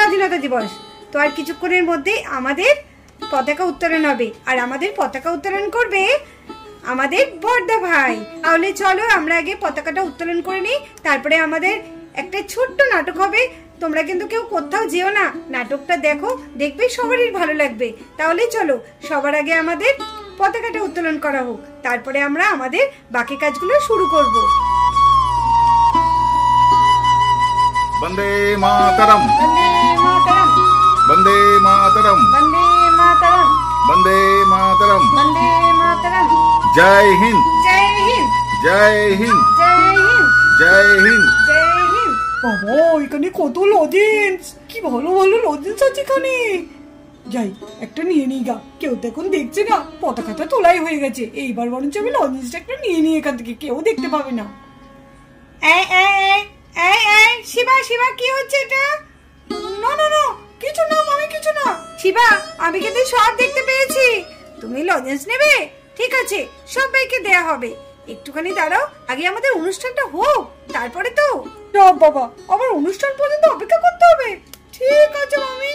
স্বাধীনতা দিবস। তো আর কিছুক্ষণের মধ্যেই আমাদের পতাকা উত্তোলন হবে, আর আমাদের পতাকা উত্তোলন করবে আমাদের বড়দা ভাই। তাহলে চলো আমরা আগে পতাকাটা উত্তোলন করে নিই, তারপরে আমাদের একটা ছোট্ট নাটক হবে। তোমরা কিন্তু কেউ কোথাও যেও না, নাটকটা দেখো, দেখবে সবারই ভালো লাগবে। তাহলে চলো সবার আগে আমাদের পতাকাটা উত্তোলন করা হোক, তারপরে আমরা আমাদের বাকি কাজগুলো শুরু করব। বন্দে মাতরম, বন্দে মাতরম, বন্দে মাতরম, বন্দে মাতরম, বন্দে মাতরম, বন্দে মাতরম। জয় হিন্দ, জয় হিন্দ, জয় হিন্দ, জয় হিন্দ, জয় হিন্দ। জয় হিন্দ। বাবা এখানে কত লজেন্স, কি ভালো ভালো লজেন্স আছে এখানে। যাই একটা নিয়ে নিই গা, কেউ তো এখন দেখছে না, পতাকাটা তোলাই হয়ে গেছে। এইবার বরঞ্চ আমি লজেন্সটা একটা নিয়ে নিই এখান থেকে, কেউ দেখতে পাবে না। শিবা, শিবা কি হচ্ছে এটা? না না না, কিছু না মামি, কিছু না। শিবা, আমি কিন্তু সব দেখতে পেয়েছি। তুমি লজেন্স নেবে? ঠিক আছে, সবাইকে দেয়া হবে। একটুখানি দাঁড়াও, আগে আমাদের অনুষ্ঠানটা হোক, তারপরে তো। না বাবা, আমার অনুষ্ঠান পর্যন্ত অপেক্ষা করতে হবে। ঠিক আছে মামি।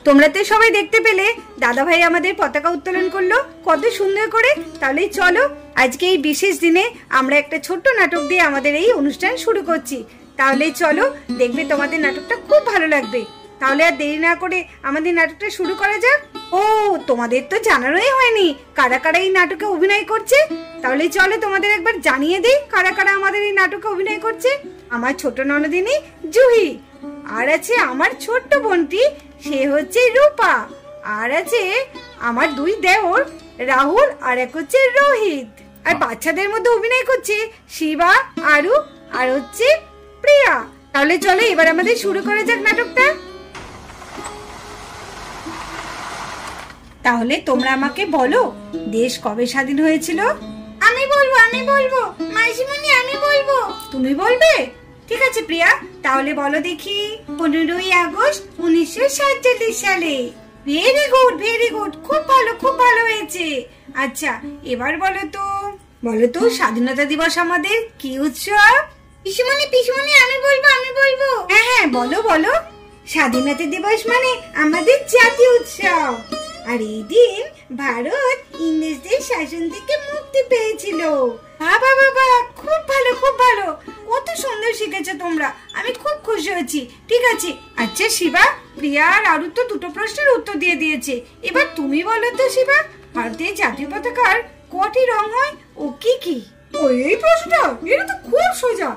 তোমরা তো সবাই দেখতে পেলে দাদা ভাই আমাদের পতাকা উত্তোলন করলো কত সুন্দর করে। তাহলে চলো আজকে এই বিশেষ দিনে আমরা একটা ছোট্ট নাটক দিয়ে আমাদের এই অনুষ্ঠান শুরু করছি। তাহলে চলো, দেখবে তোমাদের নাটকটা খুব ভালো লাগবে। তাহলে আর দেরি না করে আমাদের নাটকটা শুরু করা যাক। ও, তোমাদের তো জানানোই হয়নি কারা কারা এই নাটকে অভিনয় করছে। তাহলে চলো তোমাদের একবার জানিয়ে দিই কারা কারা আমাদের এই নাটকে অভিনয় করছে। আমার ছোট ননদিনী জুহি, আর আছে আমার ছোট্ট বোনটি, সে হচ্ছে রূপা, আর আছে আমার দুই দেওর রাহুল আর এক হচ্ছে রোহিত। আর বাচ্চাদের মধ্যে অভিনয় করছে শিবা, আরু আর হচ্ছে প্রিয়া। তাহলে চলো এবার আমাদের শুরু করা যাক নাটকটা। তাহলে তোমরা আমাকে বলো, দেশ কবে স্বাধীন হয়েছিল? আমি বলবো, আমি বলবো মাসিমণি, আমি বলবো। তুমি বলবে? ঠিক আছে প্রিয়া, তাহলে বলো দেখি। 15ই আগস্ট 1947 সালে। ভেরি গুড, ভেরি গুড, খুব ভালো, খুব ভালো হয়েছে। আচ্ছা এবার বলো তো স্বাধীনতা দিবস আমাদের কি উৎসব? পিসুমণি, পিসুমণি আমি বলবো, আমি বলবো। হ্যাঁ হ্যাঁ বলো বলো। স্বাধীনতা দিবস মানে আমাদের জাতীয় উৎসব, আর এই দিন ভারত ইংরেজদের শাসন থেকে মুক্তি পেয়েছিল। বাবা বাবা, খুব ভালো, খুব ভালো, কত সুন্দর শিখেছো তোমরা, আমি খুব খুশি হয়েছি। ঠিক আছে, আচ্ছা শিবা, প্রিয়া আর আরু তো দুটো প্রশ্নের উত্তর দিয়ে দিয়েছে। এবার তুমি বলো তো শিবা, ভারতের জাতীয় পতাকার কটি রং হয় ও কি কি? ও এই প্রশ্নটা, এটা তো খুব সোজা।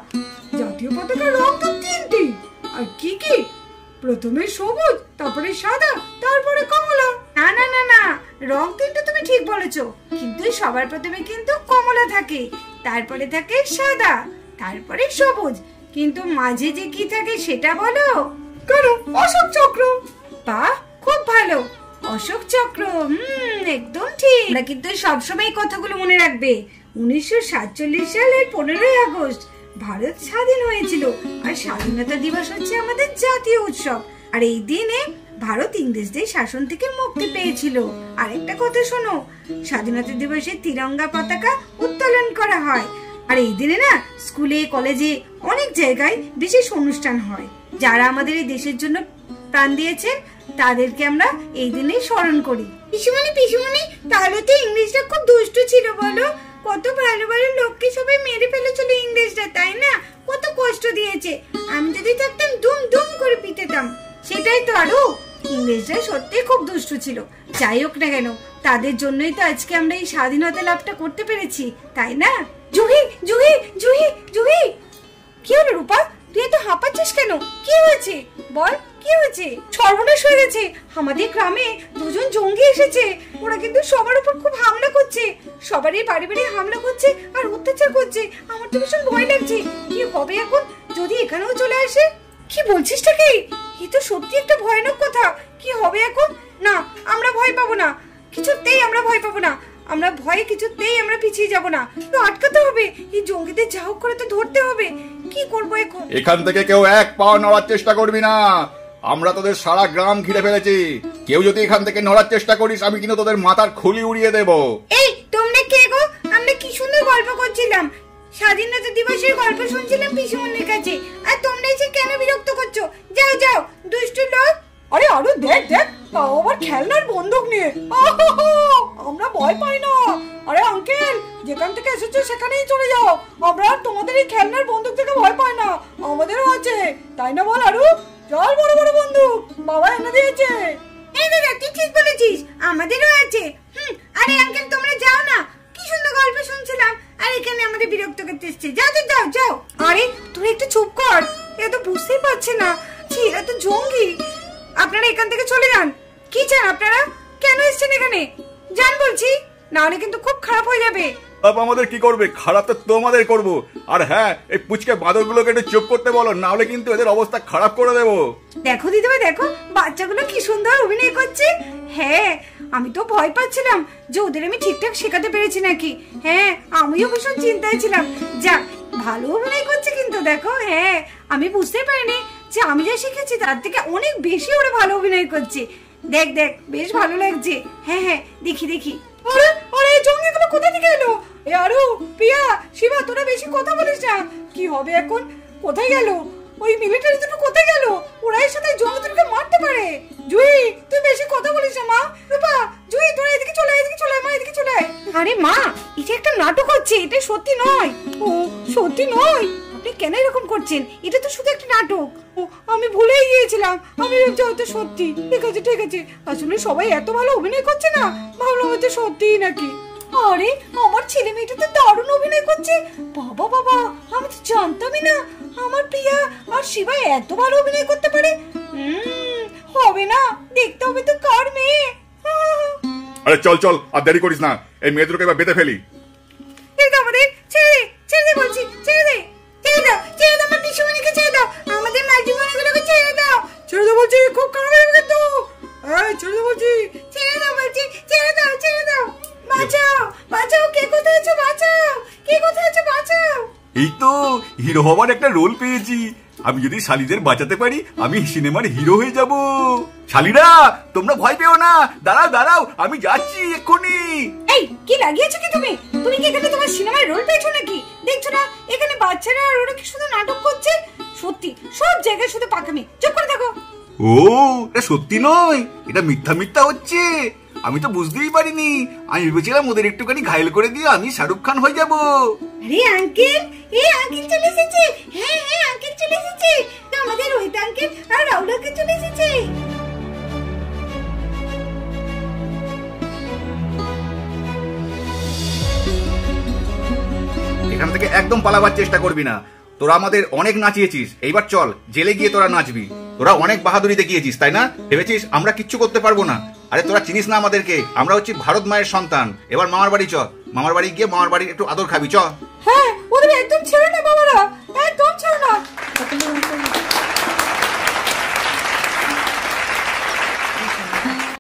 জাতীয় পতাকার রং তো 3টি। আর কি কি? প্রথমে সবুজ, তারপরে সাদা, তারপরে কমলা। না না না না, রং 3টা তুমি ঠিক বলেছো, কিন্তু সবার প্রথমে কিন্তু কমলা থাকে, তারপরে থাকে সাদা, তারপরে সবুজ, কিন্তু মাঝে যে কি থাকে সেটা বলো। কেন? অশোক চক্র। বাহ, খুব ভালো, অশোক চক্র। একদম ঠিক। না কিন্তু সবসময় কথাগুলো মনে রাখবে। 1947 সালের 15ই আগস্ট ভারত স্বাধীন হয়েছিল, আর স্বাধীনতা দিবস হচ্ছে আমাদের জাতীয় উৎসব। আর এই দিনে ভারত ইংরেজদের শাসন থেকে মুক্তি পেয়েছিল। আর একটা কথা শোনো, স্বাধীনতা দিবসে তিরঙ্গা পতাকা উত্তোলন করা হয়। আর এই দিনে না স্কুলে, কলেজে, অনেক জায়গায় বিশেষ অনুষ্ঠান হয়। যারা আমাদের এই দেশের জন্য প্রাণ দিয়েছেন তাদেরকে আমরা এই দিনে স্মরণ করি। পিসুমণি, পিসুমণি, তাহলে তো ইংরেজরা খুব দুষ্ট ছিল বলো? কত ভালো ভালো লোককে সবাই মেরে ফেলেছিল ইংরেজরা, তাই না? কত কষ্ট দিয়েছে। আমি যদি থাকতাম দুম দুম করে পিটাতাম। সেটাই তো আরো, ইংরেজরা সত্যি খুব দুষ্ট ছিল। যাই হোক না কেন, তাদের জন্যই তো আজকে আমরা এই স্বাধীনতা লাভটা করতে পেরেছি, তাই না? জুহি, জুহি, জুহি, জুহি, কি হলো রূপা? তুই এত হাঁপাচ্ছিস কেন? কি হয়েছে বল, কি হয়েছে? সর্বনাশ হয়ে গেছে, আমাদের গ্রামে দুজন জঙ্গি এসেছে। ওরা কিন্তু সবার উপর খুব হামলা করছে, সবারই বাড়ি বাড়ি হামলা করছে আর অত্যাচার করছে। আমার তো ভীষণ ভয় লাগছে। কি হবে এখন যদি এখানেও চলে আসে? কি বলছিসটা কি? এই তো সত্যি একটা ভয়ানক কথা। কি হবে এখন? না, আমরা ভয় পাবো না, কিছুতেই আমরা ভয় পাবো না। আমরা ভয়ে কিছুতেই আমরা পিছিয়ে যাব না, তো আটকাতে হবে। এই জঙ্গিদের যা হোক করে তো ধরতে হবে। কি করবো এখন? এখান থেকে কেউ এক পাও নড়ার চেষ্টা করবি না। আমরা তোদের সারা গ্রাম ঘিরে ফেলেছি। কেউ যদি এখান থেকে নড়ার চেষ্টা করিস, আমি কিন্তু তোদের মাথার খুলি উড়িয়ে দেব। এই তোমরা কে গো? আমরা কি সুন্দর গল্প করছিলাম, স্বাধীনতা দিবসের গল্প শুনছিলাম পিসুমনির কাছে, আর তোমরা এসে কেন বিরক্ত করছো? যাও যাও দুষ্টু লোক, আরে আরো দেখ দেখ, তাও আবার খেলনার বন্দুক নিয়ে। আহা, আমরা ভয় পাই না। আরে আঙ্কেল, যেখান থেকে এসেছো সেখানেই চলে যাও, আমরা আর তোমাদের এই খেলনার বন্দুক থেকে ভয় পাই না, আমাদেরও আছে, তাই না বল আরু? চল, বড় বড় বন্দুক বাবা এনে দিয়েছে। এই দাদা, তুই ঠিক বলেছিস, আমাদেরও আছে। আরে আঙ্কেল, তোমরা যাও না, কি সুন্দর গল্প শুনছিলাম, আর এখানে আমাদের বিরক্ত করতে এসছে। যাও তো, যাও যাও। আরে তুই একটু চুপ কর, এ তো বুঝতেই পারছে না, এরা তো জঙ্গি। আপনারা এখান থেকে চলে যান। কি চান আপনারা? কেন এসেছেন এখানে? যান বলছি, না হলে কিন্তু খুব খারাপ হয়ে যাবে। আমাদের কি করবে? খারাপ তো তোমাদের করবো। আর হ্যাঁ, এই পুচকে বাঁদরগুলোকে একটু চুপ করতে বলো, না হলে কিন্তু এদের অবস্থা খারাপ করে দেবো। দেখো দিদিভাই, দেখো বাচ্চাগুলো কি সুন্দর অভিনয় করছে। হ্যাঁ, আমি তো ভয় পাচ্ছিলাম যে ওদের আমি ঠিকঠাক শেখাতে পেরেছি নাকি। হ্যাঁ, আমিও ভীষণ চিন্তায় ছিলাম। যাক, ভালো অভিনয় করছে কিন্তু দেখো। হ্যাঁ, আমি বুঝতে পারিনি যে আমি যা শিখেছি তার থেকে অনেক বেশি ওরা ভালো অভিনয় করছে। দেখ দেখ, বেশ ভালো লাগছে। হ্যাঁ হ্যাঁ, দেখি দেখি। আরে আরে, জঙ্গিগুলো কোথা থেকে এলো? এ আরু, প্রিয়া, শিবা, তোরা বেশি কথা বলিস না। কি হবে এখন? কোথায় গেল ওই মিলিটারি দুটো? কোথায় গেল ওরা? এর সাথে জঙ্গিদেরকে মারতে পারে। জুই, তুই বেশি কথা বলিস না মা। রূপা, জুই, তোরা এদিকে চলে আয়, এদিকে চলে আয় মা, এদিকে চলে আয়। আরে মা, এটা একটা নাটক হচ্ছে, এটা সত্যি নয়। ও, সত্যি নয়? আপনি কেন এরকম করছেন? এটা তো শুধু একটা নাটক। ও, আমি ভুলেই গিয়েছিলাম, আমি ভেবেছি হয়তো সত্যি। ঠিক আছে ঠিক আছে, আসলে সবাই এত ভালো অভিনয় করছে না, ভাবলাম হয়তো সত্যিই নাকি। আরে, আমার ছেলে মেয়েটা তো দারুণ অভিনয় করছে। বাবা বাবা, আমি তো জানতামই না আমার প্রিয়া আর শিবা এত ভালো অভিনয় করতে পারে। হবে না, দেখতে হবে তো কার মেয়ে। আরে চল চল, আর দেরি করিস না, এই মেয়েদেরকে এবার বেঁধে ফেলি। এই তো আমাদের, ছেড়ে দে, ছেড়ে দে বলছি, ছেড়ে দে, ছেড়ে দাও, ছেড়ে দাও, আমার পিসুমণিকে ছেড়ে দাও, আমাদের মাঝিমণিগুলোকে ছেড়ে দাও। ছেড়ে দাও বলছি, খুব খারাপ হয়ে গেল কিন্তু। এই, ছেড়ে দাও বলছি। ছেড়ে দাও বলছি, ছেড়ে দাও, ছেড়ে দাও। বাঁচাও, বাঁচাও, কে কোথায় আছো? বাঁচাও, কে কোথায় আছো? বাঁচাও। এই তো হিরো হওয়ার একটা রোল পেয়েছি। আমি যদি শালিদের বাঁচাতে পারি, আমি সিনেমার হিরো হয়ে যাব। শালিরা, তোমরা ভয় পেও না, দাঁড়াও দাঁড়াও, আমি যাচ্ছি এক্ষুনি। এই, কি লাগিয়েছো কি তুমি? তুমি কি এখানে তোমার সিনেমায় রোল পেয়েছো নাকি? দেখছো না এখানে বাচ্চারা আর ওরা কি শুধু নাটক করছে? সত্যি সব জায়গায় শুধু পাকামি। চুপ করে থাকো। ও, এটা সত্যি নয়, এটা মিথ্যা মিথ্যা হচ্ছে। আমি তো বুঝতেই পারিনি, আমি ভেবেছিলাম ওদের একটুখানি ঘায়ল করে দিয়ে আমি শাহরুখ খান হয়ে যাব। আরে আঙ্কেল, এই আঙ্কেল চলে এসেছে। হ্যাঁ হ্যাঁ, আঙ্কেল চলে এসেছে, আমাদের রোহিত আঙ্কেল আর রাহুল আঙ্কেল চলে এসেছে। এখান থেকে একদম পালাবার চেষ্টা করবি না। তোরা আমাদের অনেক নাচিয়েছিস, এইবার চল জেলে গিয়ে তোরা নাচবি। তোরা অনেক বাহাদুরি দেখিয়েছিস, তাই না? ভেবেছিস আমরা কিচ্ছু করতে পারবো না? আরে তোরা চিনিস না আমাদেরকে, আমরা হচ্ছি ভারত মায়ের সন্তান। এবার মামার বাড়ি চ, মামার বাড়ি গিয়ে মামার বাড়ির একটু আদর খাবি। চ। হ্যাঁ, ওদের একদম ছেড়ে না